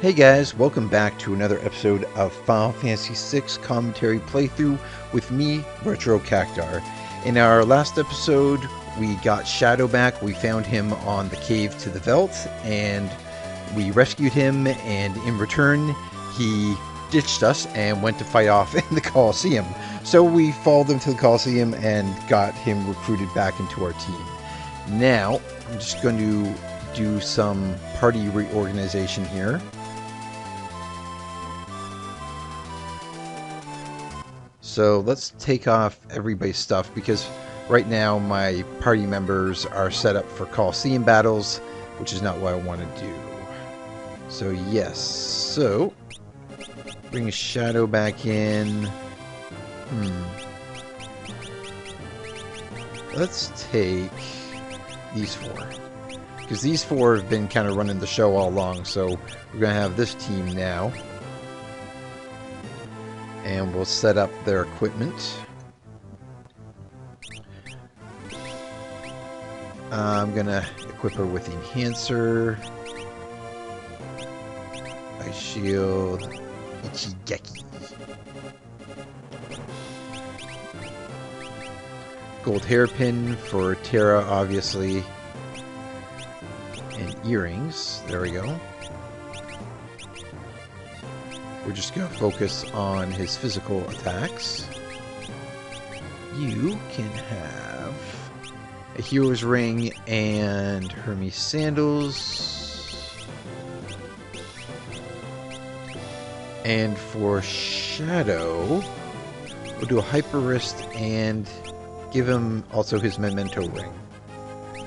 Hey guys, welcome back to another episode of Final Fantasy VI Commentary Playthrough with me, Retro Cactar. In our last episode, we got Shadow back. We found him on the cave to the Veldt, and we rescued him, and in return, he ditched us and went to fight off in the Colosseum. So we followed him to the Colosseum and got him recruited back into our team. Now, I'm just going to do some party reorganization here. So let's take off everybody's stuff because right now my party members are set up for Colosseum battles, which is not what I want to do. So yes, so bring a Shadow back in. Let's take these four, because these four have been kind of running the show all along, so we're going to have this team now. And we'll set up their equipment. I'm gonna equip her with Enhancer, Ice Shield, Ichigeki, Gold Hairpin for Terra, obviously, and earrings. There we go. We're just going to focus on his physical attacks. You can have a Hero's Ring and Hermes Sandals. And for Shadow, we'll do a Hyper Wrist and give him also his Memento Ring,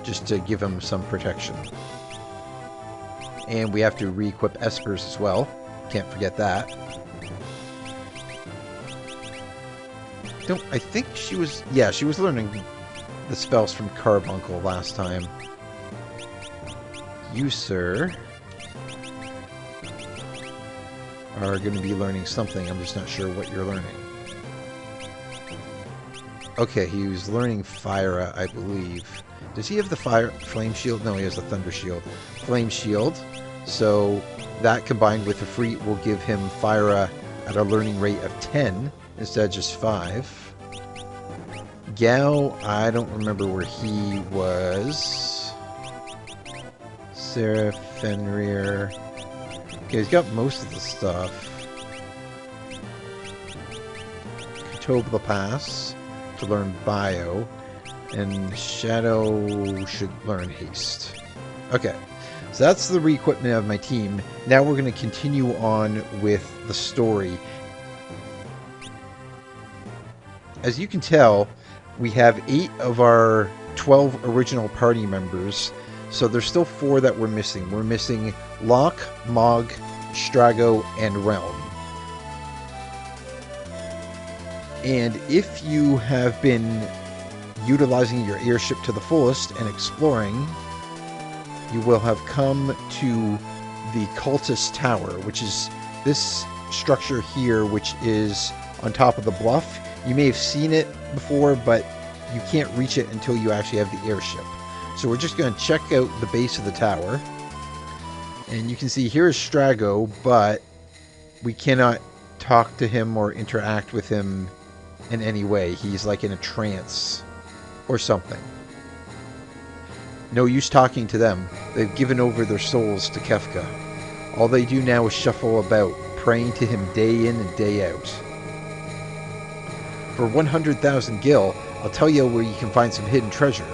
just to give him some protection. And we have to re-equip Esper's as well. Can't forget that. I think she was... Yeah, she was learning the spells from Carbuncle last time. You, sir, are going to be learning something. I'm just not sure what you're learning. Okay, he was learning Fyra, I believe. Does he have the Flame Shield? No, he has the Thunder Shield. Flame Shield. So that combined with the Freet will give him Fyra at a learning rate of 10 instead of just 5. Gao, I don't remember where he was. Sarah Fenrir. Okay, he's got most of the stuff. Katoba Pass to learn Bio. And Shadow should learn Haste. Okay. So that's the re-equipment of my team. Now we're going to continue on with the story. As you can tell, we have 8 of our 12 original party members. So there's still 4 that we're missing. We're missing Locke, Mog, Strago, and Realm. And if you have been utilizing your airship to the fullest and exploring, you will have come to the Cultist Tower, which is this structure here, which is on top of the bluff. You may have seen it before, but you can't reach it until you actually have the airship. So we're just going to check out the base of the tower. And you can see here is Strago, but we cannot talk to him or interact with him in any way. He's like in a trance or something. No use talking to them. They've given over their souls to Kefka. All they do now is shuffle about, praying to him day in and day out. For 100,000 gil, I'll tell you where you can find some hidden treasure.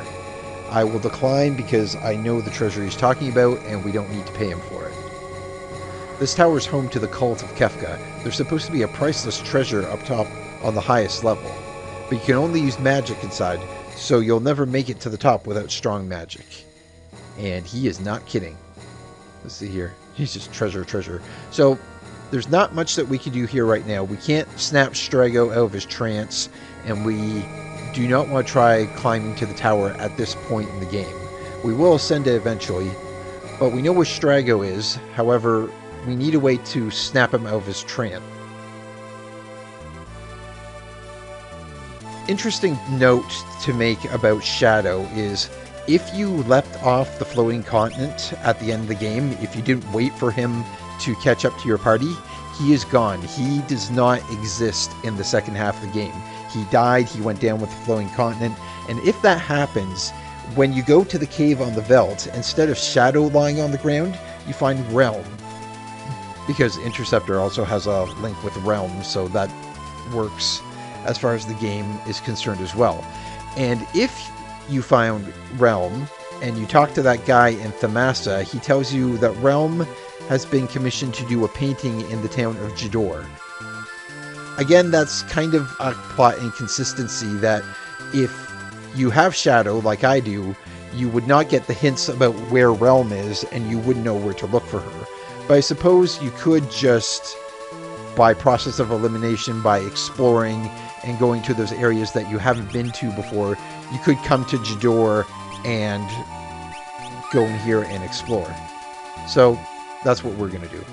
I will decline because I know the treasure he's talking about and we don't need to pay him for it. This tower is home to the cult of Kefka. There's supposed to be a priceless treasure up top on the highest level, but you can only use magic inside, so you'll never make it to the top without strong magic. And he is not kidding. Let's see here. He's just treasure. So there's not much that we can do here right now. We can't snap Strago out of his trance, and we do not want to try climbing to the tower at this point in the game. We will ascend it eventually, but we know where Strago is. However, we need a way to snap him out of his trance. Interesting note to make about Shadow is if you leapt off the floating continent at the end of the game, if you didn't wait for him to catch up to your party, he is gone. He does not exist in the second half of the game. He died, he went down with the flowing continent, and if that happens, when you go to the cave on the Veldt, instead of Shadow lying on the ground, you find Realm. Because Interceptor also has a link with Realm, so that works as far as the game is concerned as well. And if you found Realm, and you talk to that guy in Thamasa, he tells you that Realm has been commissioned to do a painting in the town of Jador. Again, that's kind of a plot inconsistency that if you have Shadow, like I do, you would not get the hints about where Realm is, and you wouldn't know where to look for her. But I suppose you could just, by process of elimination, by exploring and going to those areas that you haven't been to before, you could come to Jador and go in here and explore. So that's what we're going to do.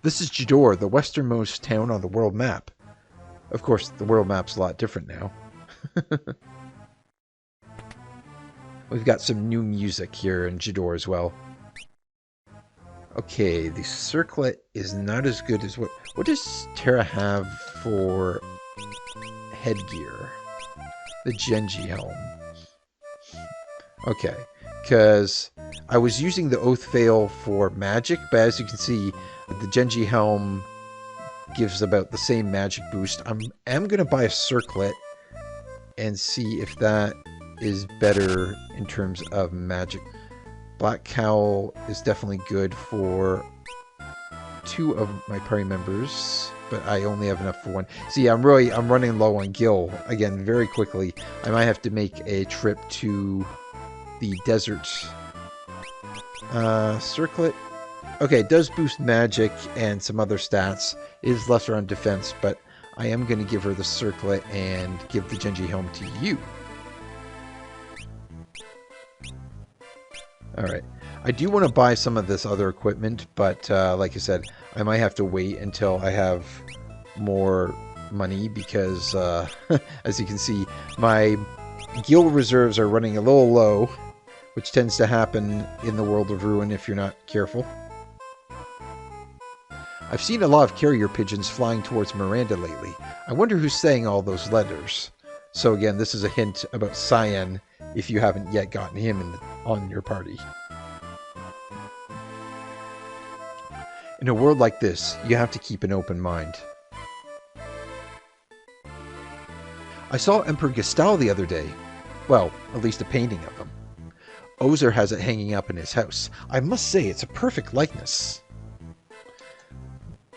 This is Jador, the westernmost town on the world map. Of course, the world map's a lot different now. We've got some new music here in Jador as well. Okay, the circlet is not as good as what does Terra have for headgear? The Genji helm. Okay, because I was using the Oath Veil for magic, but as you can see, the Genji helm gives about the same magic boost. I am going to buy a circlet and see if that is better in terms of magic. Black Cowl is definitely good for 2 of my party members, but I only have enough for 1. See, I'm running low on Gil again very quickly. I might have to make a trip to the desert. Circlet. Okay, it does boost magic and some other stats. It is lesser on defense, but I am going to give her the circlet and give the Genji helm to you. Alright. I do want to buy some of this other equipment, but like I said, I might have to wait until I have more money because, as you can see, my Gil reserves are running a little low, which tends to happen in the World of Ruin if you're not careful. I've seen a lot of carrier pigeons flying towards Miranda lately. I wonder who's saying all those letters. So again, this is a hint about Cyan if you haven't yet gotten him on your party. In a world like this, you have to keep an open mind. I saw Emperor Gestal the other day. Well, at least a painting of him. Owzer has it hanging up in his house. I must say, it's a perfect likeness.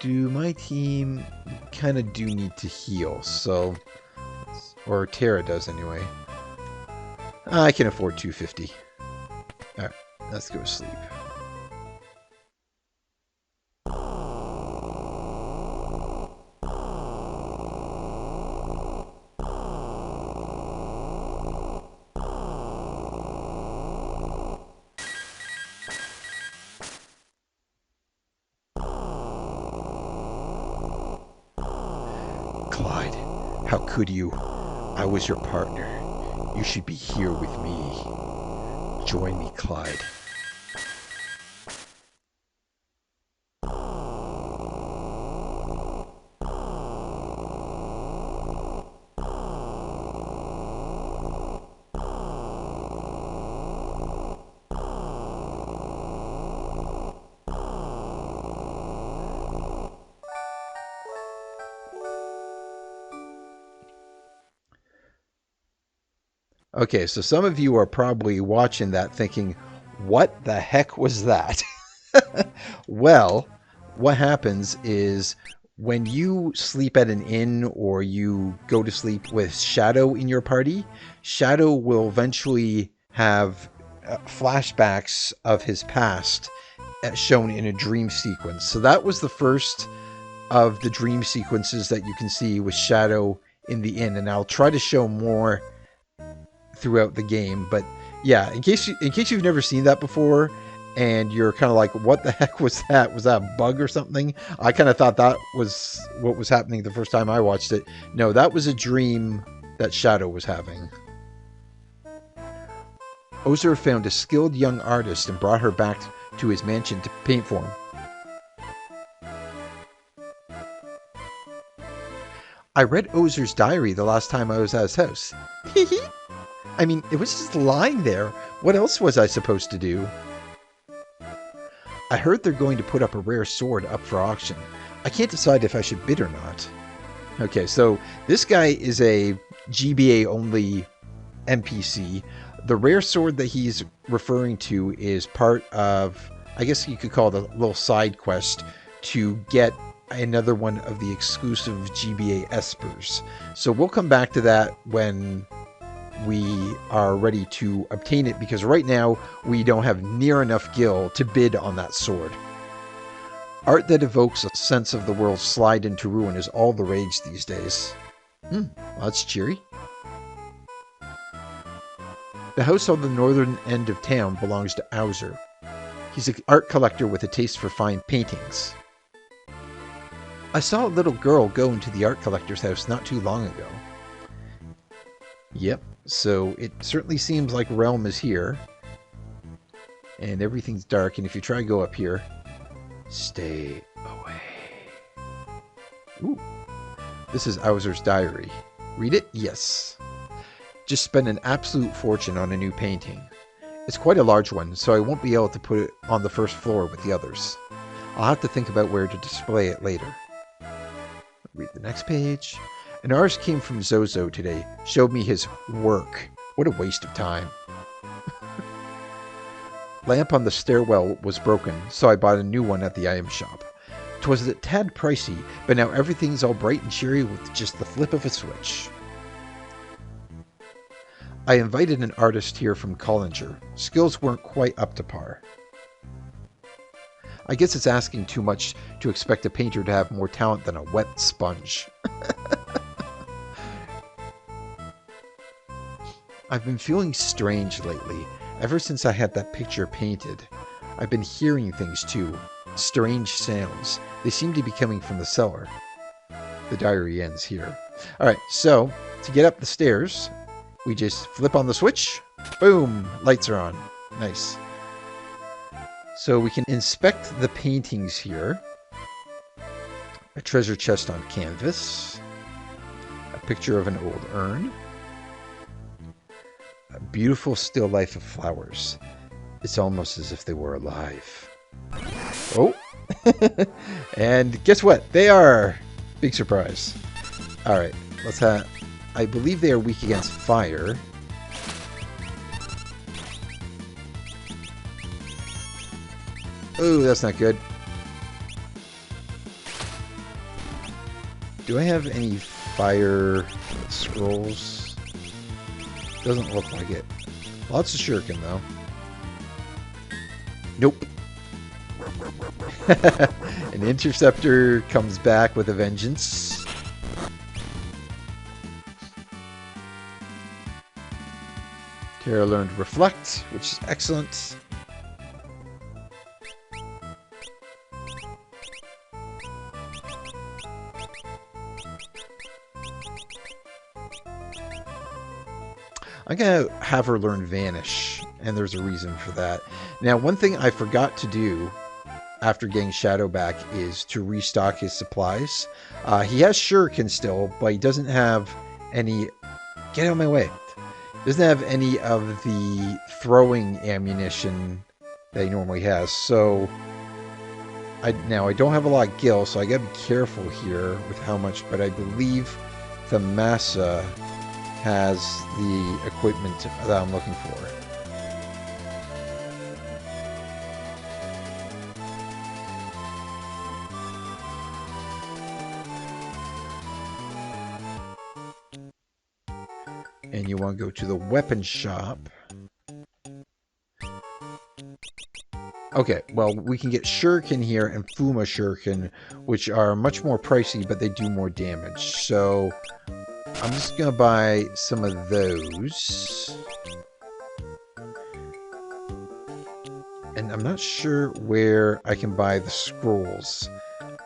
Do my team kind of do need to heal, so... Or Terra does anyway. I can afford 250. Alright, let's go to sleep. Clyde, how could you? I was your partner. You should be here with me. Join me, Clyde. Okay, so some of you are probably watching that thinking, what the heck was that? Well, what happens is when you sleep at an inn or you go to sleep with Shadow in your party, Shadow will eventually have flashbacks of his past shown in a dream sequence. So that was the first of the dream sequences that you can see with Shadow in the inn, and I'll try to show more throughout the game. But yeah, in case you've never seen that before, and you're kind of like, what the heck was that? Was that a bug or something? I kind of thought that was what was happening the first time I watched it. No, that was a dream that Shadow was having. Owzer found a skilled young artist and brought her back to his mansion to paint for him. I read Owzer's diary the last time I was at his house. I mean, it was just lying there. What else was I supposed to do? I heard they're going to put up a rare sword up for auction. I can't decide if I should bid or not. Okay, so this guy is a GBA only NPC. The rare sword that he's referring to is part of, I guess you could call it a little side quest to get another one of the exclusive GBA espers. So we'll come back to that when we are ready to obtain it, because right now we don't have near enough gil to bid on that sword. Art that evokes a sense of the world slide into ruin is all the rage these days. Well, that's cheery. The house on the northern end of town belongs to Owzer. He's an art collector with a taste for fine paintings. I saw a little girl go into the art collector's house not too long ago. Yep, so it certainly seems like Realm is here. And everything's dark, and if you try to go up here, stay away. Ooh, this is Owzer's diary. Read it? Yes. Just spent an absolute fortune on a new painting. It's quite a large one, so I won't be able to put it on the first floor with the others. I'll have to think about where to display it later. Read the next page. An artist came from Zozo today, showed me his work. What a waste of time. Lamp on the stairwell was broken, so I bought a new one at the item shop. 'Twas a tad pricey, but now everything's all bright and cheery with just the flip of a switch. I invited an artist here from Collinger. Skills weren't quite up to par. I guess it's asking too much to expect a painter to have more talent than a wet sponge. I've been feeling strange lately, ever since I had that picture painted. I've been hearing things too. Strange sounds. They seem to be coming from the cellar. The diary ends here. Alright, so, to get up the stairs, we just flip on the switch. Boom! Lights are on. Nice. So we can inspect the paintings here. A treasure chest on canvas. A picture of an old urn. A beautiful still life of flowers. It's almost as if they were alive. Oh! And guess what? They are! Big surprise. Alright, let's have... I believe they are weak against fire. Oh, that's not good. Do I have any fire scrolls? Doesn't look like it. Lots of shuriken, though. Nope. An interceptor comes back with a vengeance. Terra learned Reflect, which is excellent. I'm going to have her learn Vanish, and there's a reason for that. Now, one thing I forgot to do after getting Shadow back is to restock his supplies. He has Shuriken still, but he doesn't have any... Get out of my way. Doesn't have any of the throwing ammunition that he normally has. So, now I don't have a lot of gil, so I gotta be careful here with how much, but I believe the Massa has the equipment that I'm looking for. And you want to go to the weapon shop. Okay, well, we can get Shuriken here and Fuma Shuriken, which are much more pricey, but they do more damage. So, I'm just going to buy some of those. And I'm not sure where I can buy the scrolls.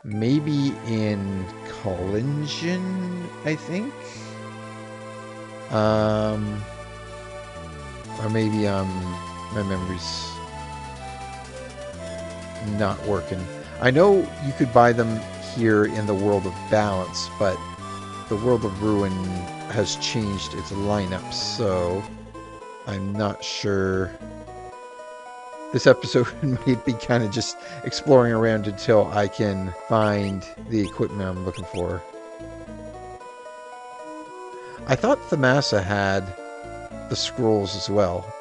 Maybe in Collingen, I think? Or maybe my memory's not working. I know you could buy them here in the World of Balance, but the World of Ruin has changed its lineup, so I'm not sure. This episode might be kind of just exploring around until I can find the equipment I'm looking for. I thought Thamasa had the scrolls as well.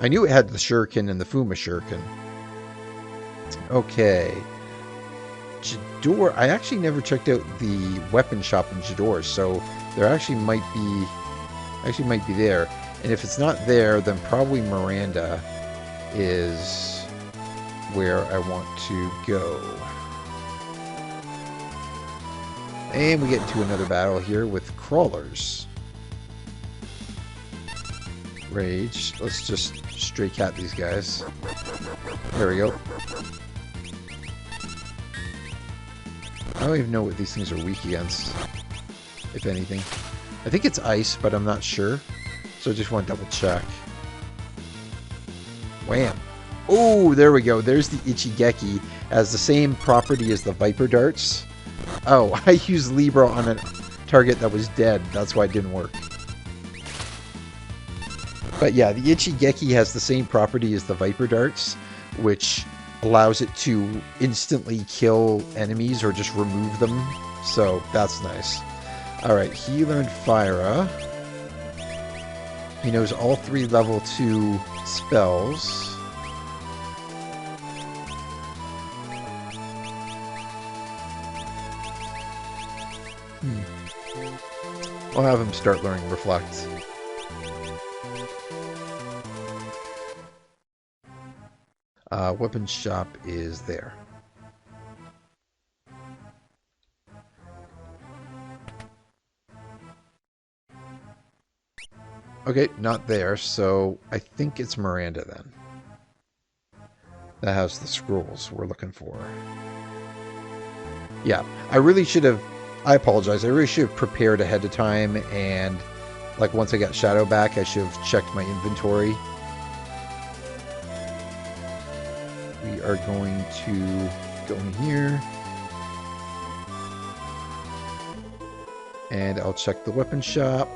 I knew it had the shuriken and the Fuma shuriken. Okay. Jador, I actually never checked out the weapon shop in Jador, so there actually might be there. And if it's not there, then probably Miranda is where I want to go. And we get into another battle here with crawlers. Rage. Let's just stray cat these guys. There we go. I don't even know what these things are weak against, if anything. I think it's ice, but I'm not sure. So I just want to double check. Wham! Oh, there we go. There's the Ichigeki. Has the same property as the Viper Darts. Oh, I used Libra on a target that was dead. That's why it didn't work. But yeah, the Ichigeki has the same property as the Viper Darts, which allows it to instantly kill enemies or just remove them. So that's nice. Alright, he learned Fyra. He knows all 3 level 2 spells. I'll have him start learning Reflect. Weapon shop is there. Okay, not there, so I think it's Miranda then. That has the scrolls we're looking for. Yeah, I really should have... I apologize. I really should have prepared ahead of time, and like once I got Shadow back, I should have checked my inventory. We are going to go in here. And I'll check the weapon shop.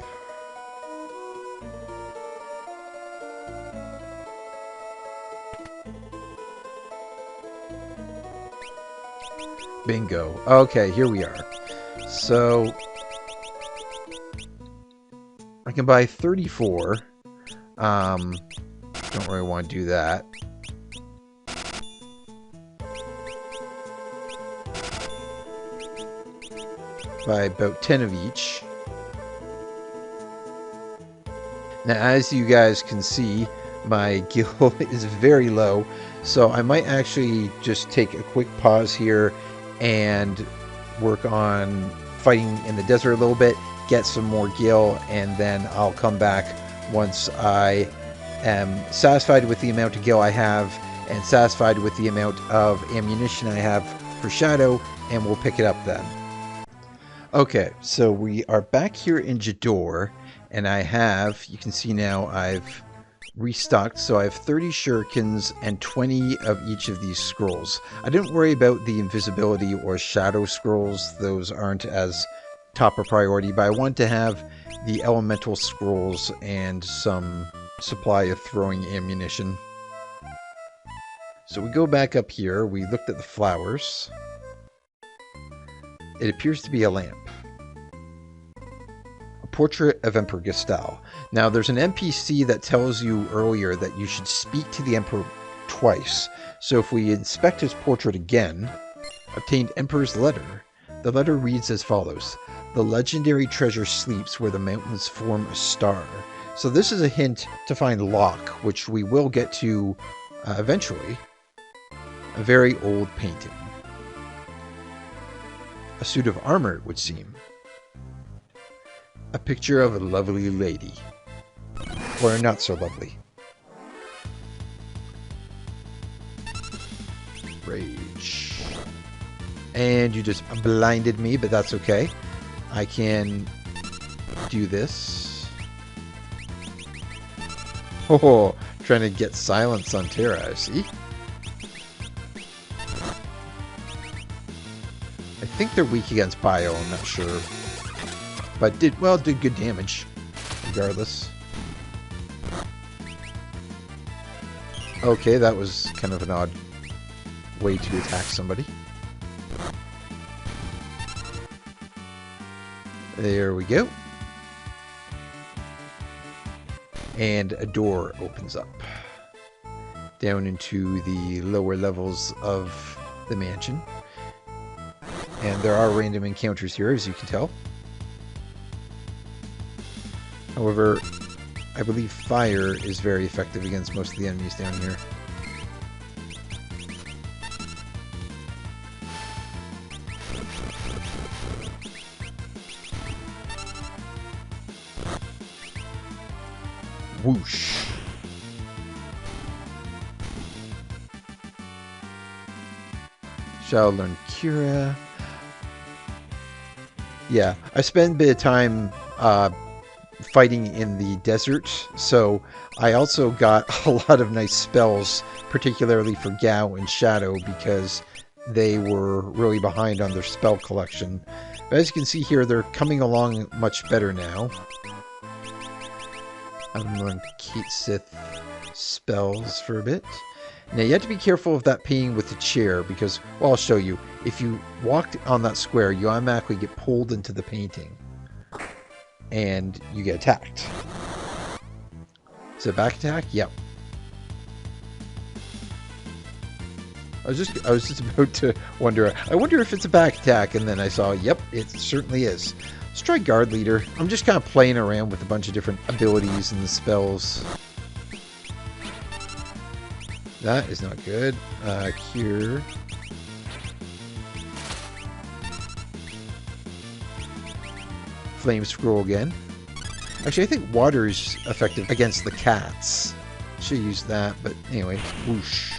Bingo. Okay, here we are. So I can buy 34. Don't really want to do that. Buy about 10 of each. Now, as you guys can see, my gil is very low, so I might actually just take a quick pause here and work on fighting in the desert a little bit, get some more gil, and then I'll come back once I am satisfied with the amount of gil I have and satisfied with the amount of ammunition I have for Shadow, and we'll pick it up then. Okay, so we are back here in Jador, and I have, you can see now, I've restocked, so I have 30 shurikens and 20 of each of these scrolls. I didn't worry about the invisibility or shadow scrolls, those aren't as top a priority, but I want to have the elemental scrolls and some supply of throwing ammunition. So we go back up here, we looked at the flowers. It appears to be a lamp. A portrait of Emperor Gestal. Now, there's an NPC that tells you earlier that you should speak to the Emperor twice. So if we inspect his portrait again, obtained Emperor's letter. The letter reads as follows. The legendary treasure sleeps where the mountains form a star. So this is a hint to find Locke, which we will get to eventually. A very old painting. A suit of armor, it would seem. A picture of a lovely lady. Or not so lovely. Rage. And you just blinded me, but that's okay. I can do this. Oh, trying to get silence on Terra, see? I think they're weak against Bio, I'm not sure. But did good damage, regardless. Okay, that was kind of an odd way to attack somebody. There we go. And a door opens up down into the lower levels of the mansion. And there are random encounters here, as you can tell. However, I believe fire is very effective against most of the enemies down here. Whoosh. Shall learn Cura. Yeah, I spent a bit of time fighting in the desert, so I also got a lot of nice spells, particularly for Gao and Shadow, because they were really behind on their spell collection. But as you can see here, they're coming along much better now. I'm going to keep Sith spells for a bit. Now you have to be careful of that painting with the chair, because, well, I'll show you. If you walk on that square, you automatically get pulled into the painting. And you get attacked. Is it a back attack? Yep. I was just about to wonder. I wonder if it's a back attack, and then I saw, yep, it certainly is. Let's try Guard Leader. I'm just kind of playing around with a bunch of different abilities and the spells. That is not good. Cure. Flame Scroll again. Actually, I think water is effective against the cats. Should use that, but anyway. Whoosh.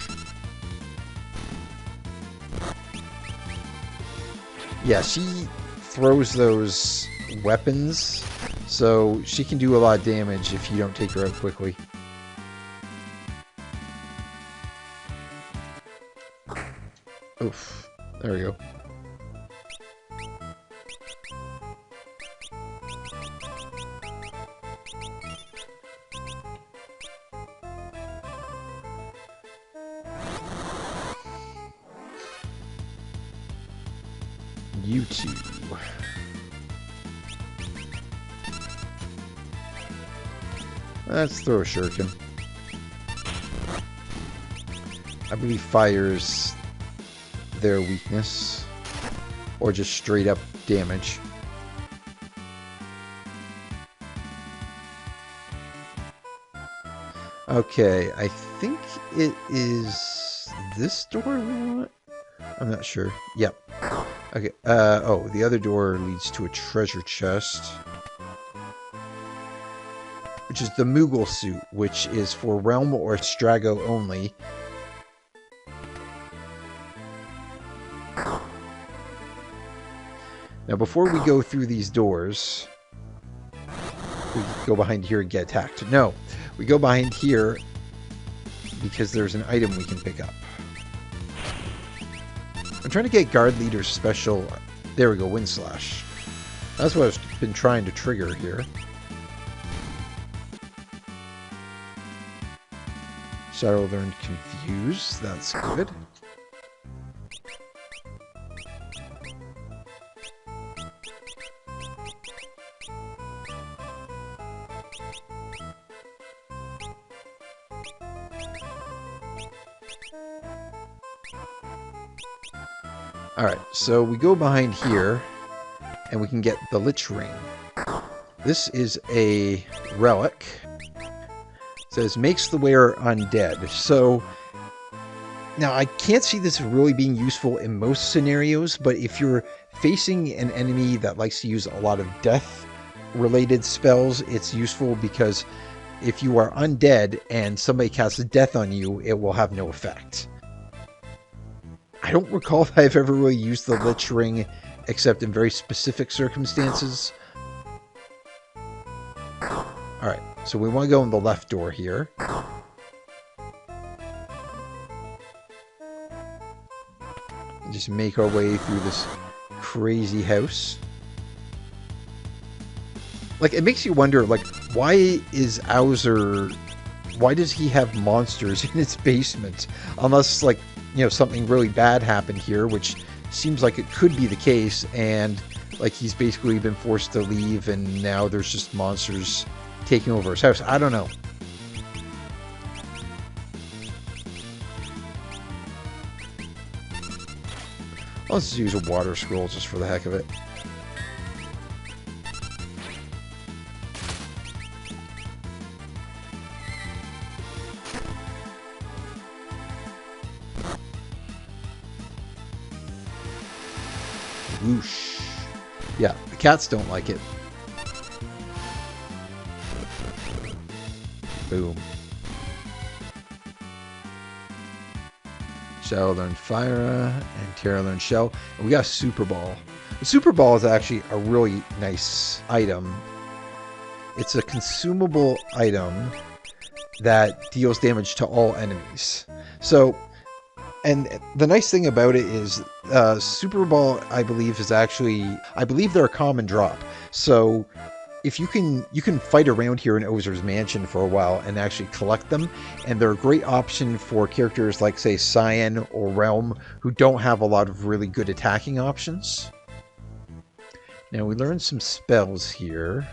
Yeah, she throws those weapons, so she can do a lot of damage if you don't take her out quickly. Oof. There we go. You two. Let's throw a shuriken. I believe fire's their weakness, or just straight up damage. Okay, I think it is this door we want? I'm not sure. Yep. Okay, oh, the other door leads to a treasure chest, which is the Moogle suit, which is for Realm or Strago only. Now, before we go through these doors, we go behind here and get attacked. No, we go behind here because there's an item we can pick up. I'm trying to get Guard Leader's special... There we go, Wind Slash. That's what I've been trying to trigger here. Shadow learned Confuse. That's good. Alright, so we go behind here, and we can get the Lich Ring. This is a relic. It says, makes the wearer undead. So, now I can't see this really being useful in most scenarios, but if you're facing an enemy that likes to use a lot of death-related spells, it's useful because if you are undead and somebody casts death on you, it will have no effect. I don't recall if I've ever really used the Lich Ring except in very specific circumstances. Alright, so we want to go in the left door here. And just make our way through this crazy house. Like, it makes you wonder, like, why is Owzer... Why does he have monsters in his basement? Unless, like, you know, something really bad happened here, which seems like it could be the case, and, like, he's basically been forced to leave, and now there's just monsters taking over his house. I don't know. Let's use a water scroll just for the heck of it. Whoosh. Yeah, the cats don't like it. Boom. Shadow learned Fire and Terra learned Shell. And we got a Super Ball. The Super Ball is actually a really nice item. It's a consumable item that deals damage to all enemies. So, and the nice thing about it is Super Ball, I believe, is actually, I believe they're a common drop. So if you can fight around here in Owzer's mansion for a while and actually collect them, and they're a great option for characters like, say, Cyan or Realm, who don't have a lot of really good attacking options. Now we learned some spells here.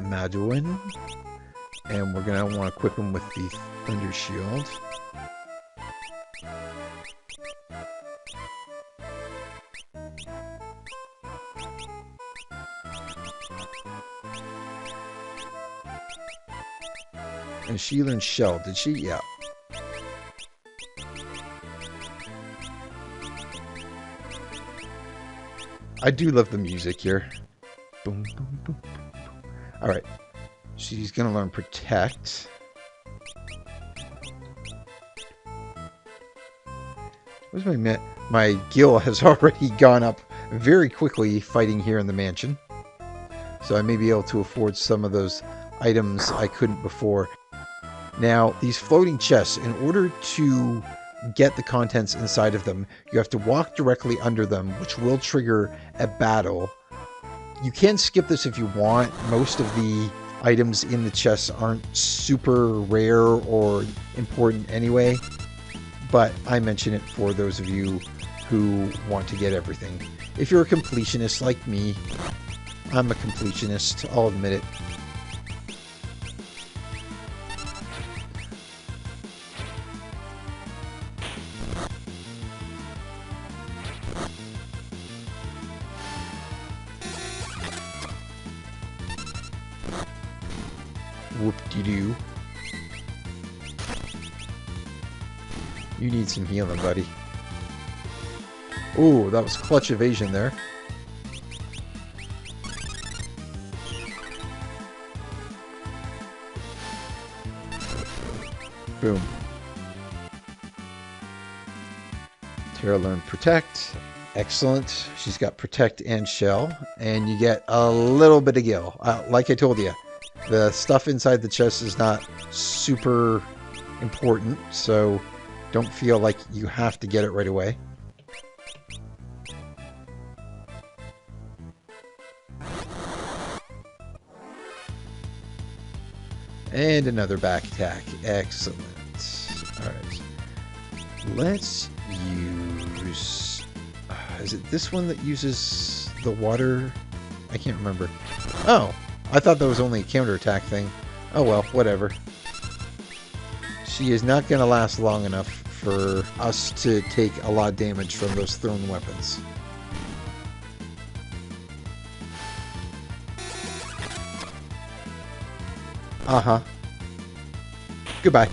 Maduin. And we're going to want to equip him with the Thunder Shield. And she learned Shell, did she? Yeah. I do love the music here. Boom, boom, boom. Alright. She's going to learn Protect. Where's my gil has already gone up very quickly fighting here in the mansion. So I may be able to afford some of those items I couldn't before. Now, these floating chests, in order to get the contents inside of them, you have to walk directly under them, which will trigger a battle. You can skip this if you want. Most of the items in the chests aren't super rare or important anyway, but I mention it for those of you who want to get everything. If you're a completionist like me, I'm a completionist, I'll admit it. Whoop-de-doo. You need some healing, buddy. Ooh, that was clutch evasion there. Boom. Terra learned Protect. Excellent. She's got Protect and Shell. And you get a little bit of gil. Like I told you, the stuff inside the chest is not super important, so don't feel like you have to get it right away. And another back attack. Excellent. Alright. Let's use... is it this one that uses the water? I can't remember. Oh! I thought that was only a counterattack thing. Oh well, whatever. She is not going to last long enough for us to take a lot of damage from those thrown weapons. Uh-huh. Goodbye.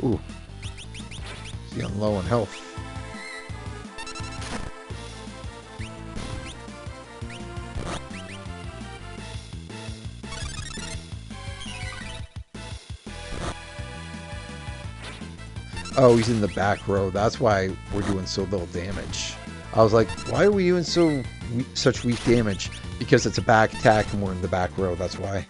Ooh. Feeling low on health. Oh, he's in the back row. That's why we're doing so little damage. I was like, why are we doing such weak damage? Because it's a back attack and we're in the back row. That's why.